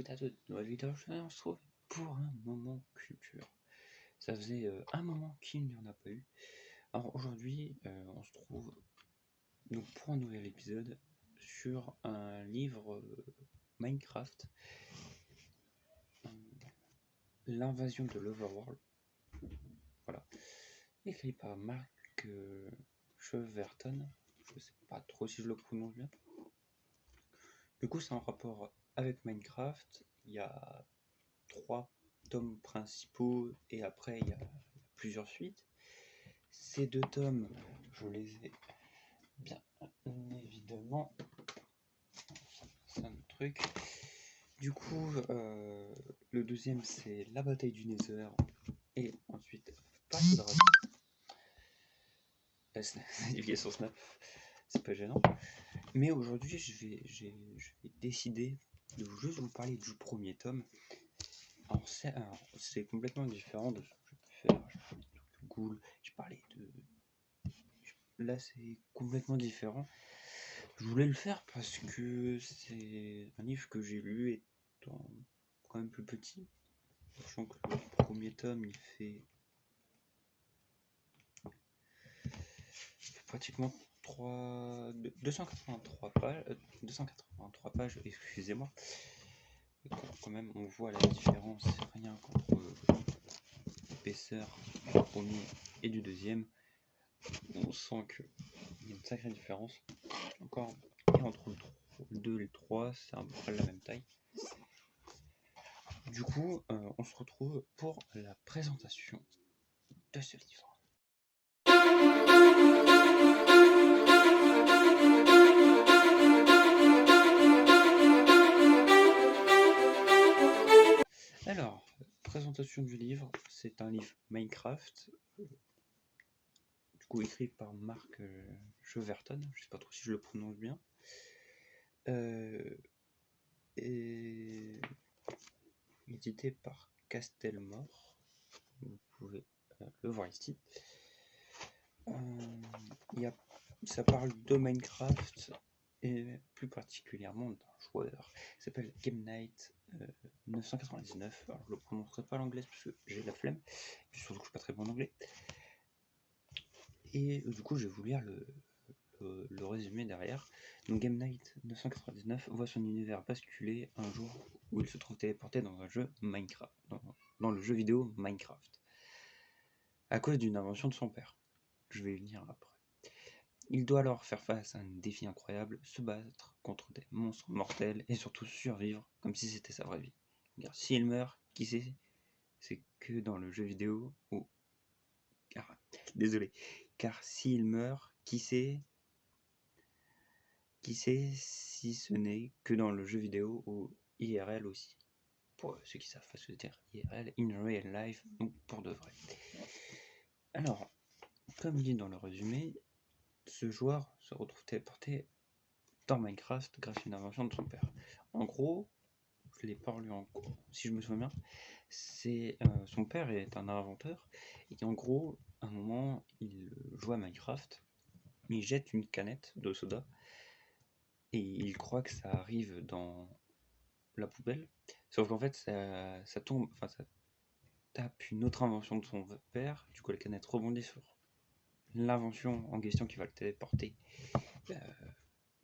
toutes et à toutes, nouvelle vidéo, on se retrouve pour un moment culture. Ça faisait un moment qu'il n'y en a pas eu. Alors aujourd'hui, on se trouve donc pour un nouvel épisode sur un livre Minecraft, l'invasion de l'Overworld, voilà, écrit par Mark Cheverton. Je sais pas trop si je le prononce bien. Du coup, c'est en rapport avec Minecraft. Il y a 3 tomes principaux et après il y a plusieurs suites. Ces 2 tomes, je les ai bien évidemment. C'est un truc. Du coup, le deuxième c'est la bataille du Nether et ensuite Passe de Dragon. L'éducation Snap, c'est pas gênant. Mais aujourd'hui, je vais décider de juste vous parler du premier tome. Alors c'est complètement différent de ce que je peux faire. Je parlais de Ghoul, je parlais de... Là c'est complètement différent. Je voulais le faire parce que c'est un livre que j'ai lu étant quand même plus petit. Sachant que le premier tome il fait pratiquement 283 pages, 283 pages, excusez-moi. Quand même on voit la différence rien qu'entre l'épaisseur du premier et du deuxième. On sent qu'il y a une sacrée différence. Encore, et entre le 2 et le 3, c'est à peu près la même taille. Du coup, on se retrouve pour la présentation de ce livre. Alors, présentation du livre, c'est un livre Minecraft, du coup écrit par Mark Cheverton, je sais pas trop si je le prononce bien, et édité par Castelmore, vous pouvez le voir ici. Ça parle de Minecraft et plus particulièrement d'un joueur qui s'appelle Game Knight 999. Alors, je le prononcerai pas l'anglais parce que j'ai la flemme, et surtout que je suis pas très bon en anglais. Et du coup, je vais vous lire le résumé derrière. Donc, Game Knight 999 voit son univers basculer un jour où il se trouve téléporté dans un jeu Minecraft, dans le jeu vidéo Minecraft, à cause d'une invention de son père. Je vais y venir après. Il doit alors faire face à un défi incroyable, se battre contre des monstres mortels et surtout survivre comme si c'était sa vraie vie. Car s'il meurt, qui sait, c'est que dans le jeu vidéo ou... désolé. Car s'il meurt, qui sait si ce n'est que dans le jeu vidéo ou IRL aussi. Pour ceux qui savent pas ce que c'est IRL, in real life, donc pour de vrai. Alors, comme dit dans le résumé, ce joueur se retrouve téléporté dans Minecraft grâce à une invention de son père. En gros, je l'ai pas relu en cours, si je me souviens bien, c'est son père est un inventeur et en gros, à un moment, il joue à Minecraft, il jette une canette de soda et il croit que ça arrive dans la poubelle, sauf qu'en fait, ça tombe, enfin ça tape une autre invention de son père, du coup la canette rebondit sur l'invention en question qui va le téléporter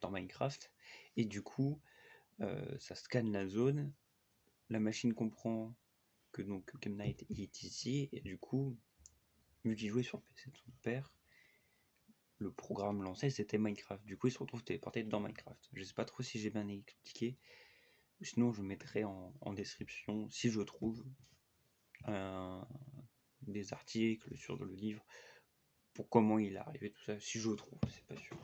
dans Minecraft, et du coup, ça scanne la zone, la machine comprend que donc Game Knight est ici, et du coup, vu qu'il jouait sur PC de son père, le programme lancé c'était Minecraft. Du coup, il se retrouve téléporté dans Minecraft. Je sais pas trop si j'ai bien expliqué, sinon je mettrai en description, si je trouve, des articles sur le livre pour comment il est arrivé, tout ça, si je le trouve, c'est pas sûr.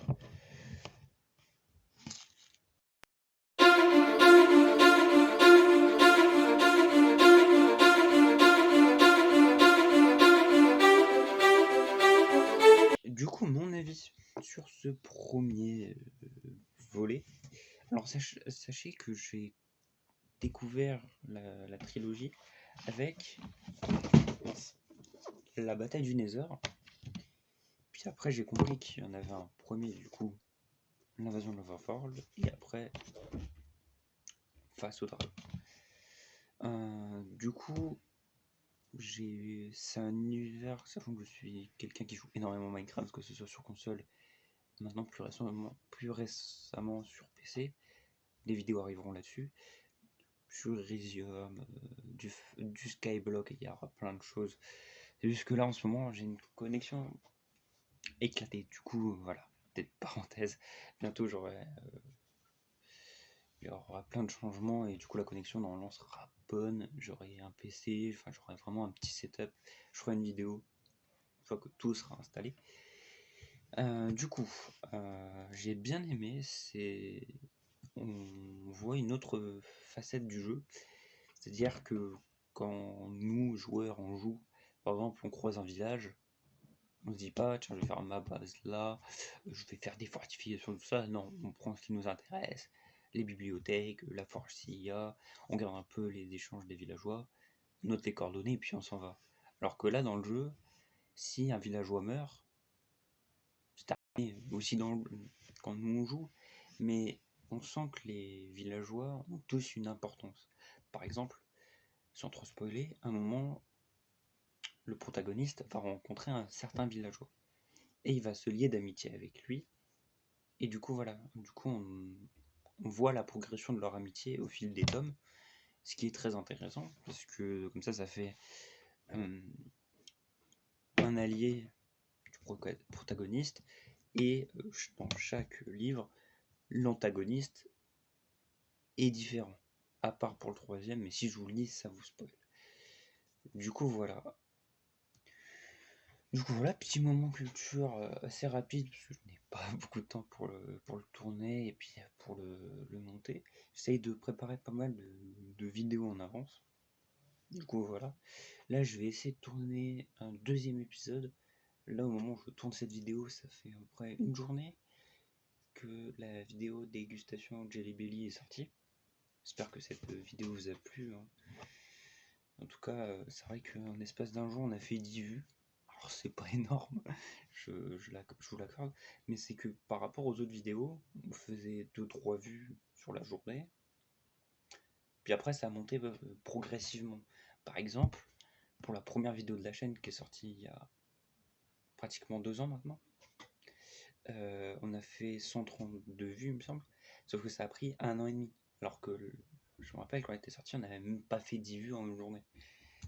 Du coup, mon avis sur ce premier volet. Alors, sachez que j'ai découvert la trilogie avec la bataille du Nether. Puis après, j'ai compris qu'il y en avait un premier, du coup, l'invasion de l'Overworld, et après, face au dragon. Du coup, c'est un univers, sachant que je suis quelqu'un qui joue énormément Minecraft, que ce soit sur console, maintenant plus récemment sur PC. Des vidéos arriveront là-dessus. Sur Elysium, du Skyblock, il y aura plein de choses. C'est juste que là, en ce moment, j'ai une connexion éclatée. Du coup, voilà, peut-être parenthèse. Bientôt, il y aura plein de changements et du coup, la connexion normalement sera bonne. J'aurai un PC, enfin, j'aurai vraiment un petit setup. Je ferai une vidéo une fois que tout sera installé. Du coup, j'ai bien aimé. On voit une autre facette du jeu. C'est-à-dire que quand nous, joueurs, on joue, par exemple, on croise un village, on se dit pas, tiens, je vais faire ma base là, je vais faire des fortifications, tout ça. Non, on prend ce qui nous intéresse, les bibliothèques, la forge s'il y a, on regarde un peu les échanges des villageois, on note les coordonnées et puis on s'en va. Alors que là, dans le jeu, si un villageois meurt, c'est terminé, aussi quand nous on joue, mais on sent que les villageois ont tous une importance. Par exemple, sans trop spoiler, à un moment, le protagoniste va rencontrer un certain villageois et il va se lier d'amitié avec lui. Et du coup, voilà, on voit la progression de leur amitié au fil des tomes, ce qui est très intéressant parce que comme ça fait euh, un allié du protagoniste et dans chaque livre, l'antagoniste est différent. À part pour le troisième, mais si je vous le dis, ça vous spoil. Du coup, voilà. Du coup, voilà, petit moment culture assez rapide, parce que je n'ai pas beaucoup de temps pour le tourner et puis pour le monter. J'essaye de préparer pas mal de vidéos en avance. Du coup, voilà. Là, je vais essayer de tourner un deuxième épisode. Là, au moment où je tourne cette vidéo, ça fait à peu près une journée que la vidéo dégustation Jelly Belly est sortie. J'espère que cette vidéo vous a plu, hein. En tout cas, c'est vrai qu'en espace d'un jour, on a fait 10 vues. Alors, c'est pas énorme, je vous l'accorde, mais c'est que par rapport aux autres vidéos, on faisait 2-3 vues sur la journée, puis après, ça a monté progressivement. Par exemple, pour la première vidéo de la chaîne qui est sortie il y a pratiquement 2 ans maintenant, on a fait 132 vues, il me semble, sauf que ça a pris 1 an et demi, alors que je me rappelle quand elle était sortie, on n'avait même pas fait 10 vues en une journée.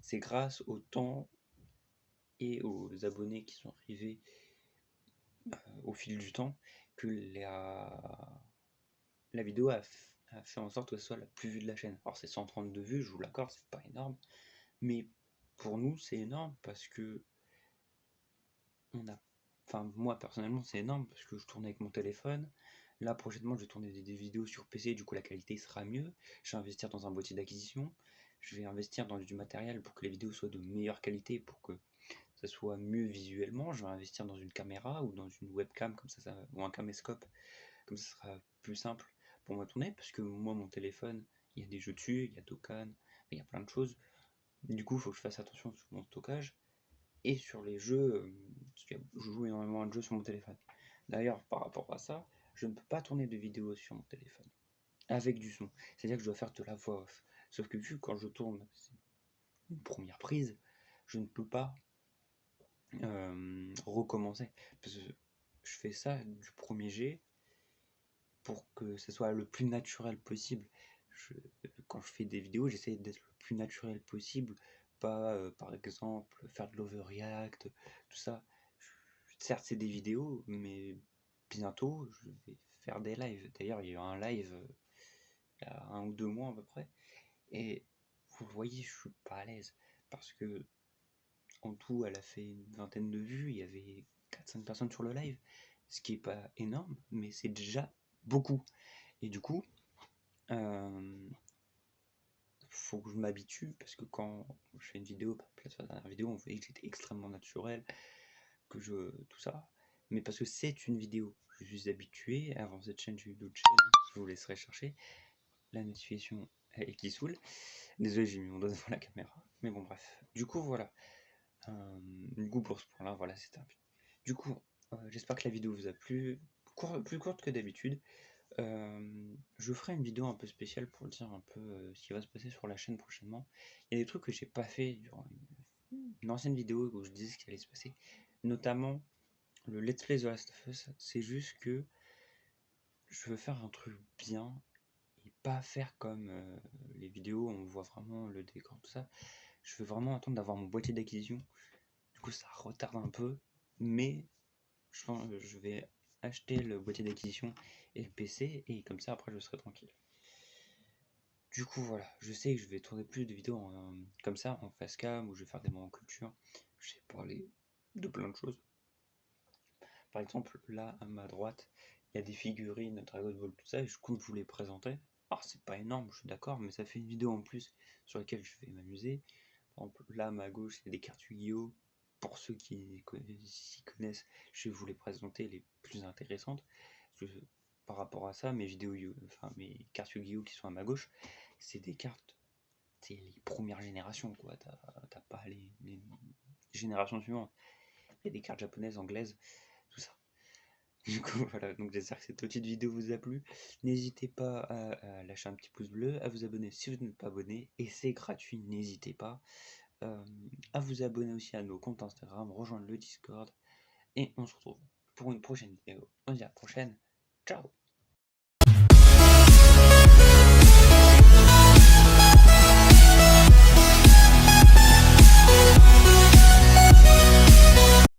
C'est grâce au temps et aux abonnés qui sont arrivés au fil du temps que la vidéo a fait en sorte que ce soit la plus vue de la chaîne. Alors c'est 132 vues, je vous l'accorde, c'est pas énorme, mais pour nous c'est énorme parce que on a, enfin moi personnellement c'est énorme parce que je tourne avec mon téléphone. Là prochainement je vais tourner des vidéos sur PC, du coup la qualité sera mieux. Je vais investir dans un boîtier d'acquisition, je vais investir dans du matériel pour que les vidéos soient de meilleure qualité, pour que ça soit mieux visuellement. Je vais investir dans une caméra ou dans une webcam comme ou un caméscope, comme ça sera plus simple pour moi tourner, parce que moi mon téléphone, il y a des jeux dessus, il y a Dokkan, il y a plein de choses. Du coup, il faut que je fasse attention sur mon stockage et sur les jeux, parce que je joue énormément à de jeux sur mon téléphone. D'ailleurs, par rapport à ça, je ne peux pas tourner de vidéos sur mon téléphone avec du son. C'est-à-dire que je dois faire de la voix off. Sauf que vu quand je tourne une première prise, je ne peux pas recommencer. Parce que je fais ça du premier jet pour que ce soit le plus naturel possible. Je- Quand je fais des vidéos, j'essaie d'être le plus naturel possible, pas par exemple faire de l'overreact, tout ça. Certes, c'est des vidéos, mais bientôt je vais faire des lives. D'ailleurs, il y a eu un live il y a 1 ou 2 mois à peu près, et vous le voyez, je suis pas à l'aise parce que en tout, elle a fait une vingtaine de vues, il y avait 4-5 personnes sur le live, ce qui est pas énorme, mais c'est déjà beaucoup. Et du coup, euh, faut que je m'habitue, parce que quand je fais une vidéo, par exemple, la dernière vidéo, on voyait que j'étais extrêmement naturel, tout ça, mais parce que c'est une vidéo, je suis habitué. Avant cette chaîne, j'ai eu d'autres chaînes, je vous laisserai chercher. La notification est qui saoule. Désolé, j'ai mis mon doigt devant la caméra, mais bon, bref. Du coup, voilà. Du coup, pour ce point-là, voilà, c'était un but. Du coup, j'espère que la vidéo vous a plu. Plus courte que d'habitude. Je ferai une vidéo un peu spéciale pour dire un peu ce qui va se passer sur la chaîne prochainement. Il y a des trucs que j'ai pas fait durant une ancienne vidéo où je disais ce qui allait se passer, notamment le Let's Play The Last of Us. C'est juste que je veux faire un truc bien et pas faire comme les vidéos où on voit vraiment le décor, tout ça. Je veux vraiment attendre d'avoir mon boîtier d'acquisition. Du coup, ça retarde un peu, mais je pense que je vais acheter le boîtier d'acquisition et le PC, et comme ça, après, je serai tranquille. Du coup, voilà, je sais que je vais tourner plus de vidéos comme ça, en face cam, où je vais faire des moments culture. Je sais parler de plein de choses. Par exemple, là, à ma droite, il y a des figurines Dragon Ball, tout ça, et je compte vous les présenter. Alors, c'est pas énorme, je suis d'accord, mais ça fait une vidéo en plus sur laquelle je vais m'amuser. Par exemple, là, à ma gauche, il y a des cartes Yu-Gi-Oh! Pour ceux qui s'y connaissent, je vais vous les présenter les plus intéressantes. Par rapport à ça, mes vidéos, enfin mes cartes Yu-Gi-Oh! Qui sont à ma gauche, c'est des cartes, c'est les premières générations, quoi. T'as pas les générations suivantes. Il y a des cartes japonaises, anglaises, tout ça. Du coup, voilà, donc j'espère que cette petite vidéo vous a plu. N'hésitez pas à lâcher un petit pouce bleu, à vous abonner si vous n'êtes pas abonné, et c'est gratuit, n'hésitez pas. euh, à vous abonner aussi à nos comptes Instagram, rejoindre le Discord, et on se retrouve pour une prochaine vidéo. On se dit à la prochaine, ciao!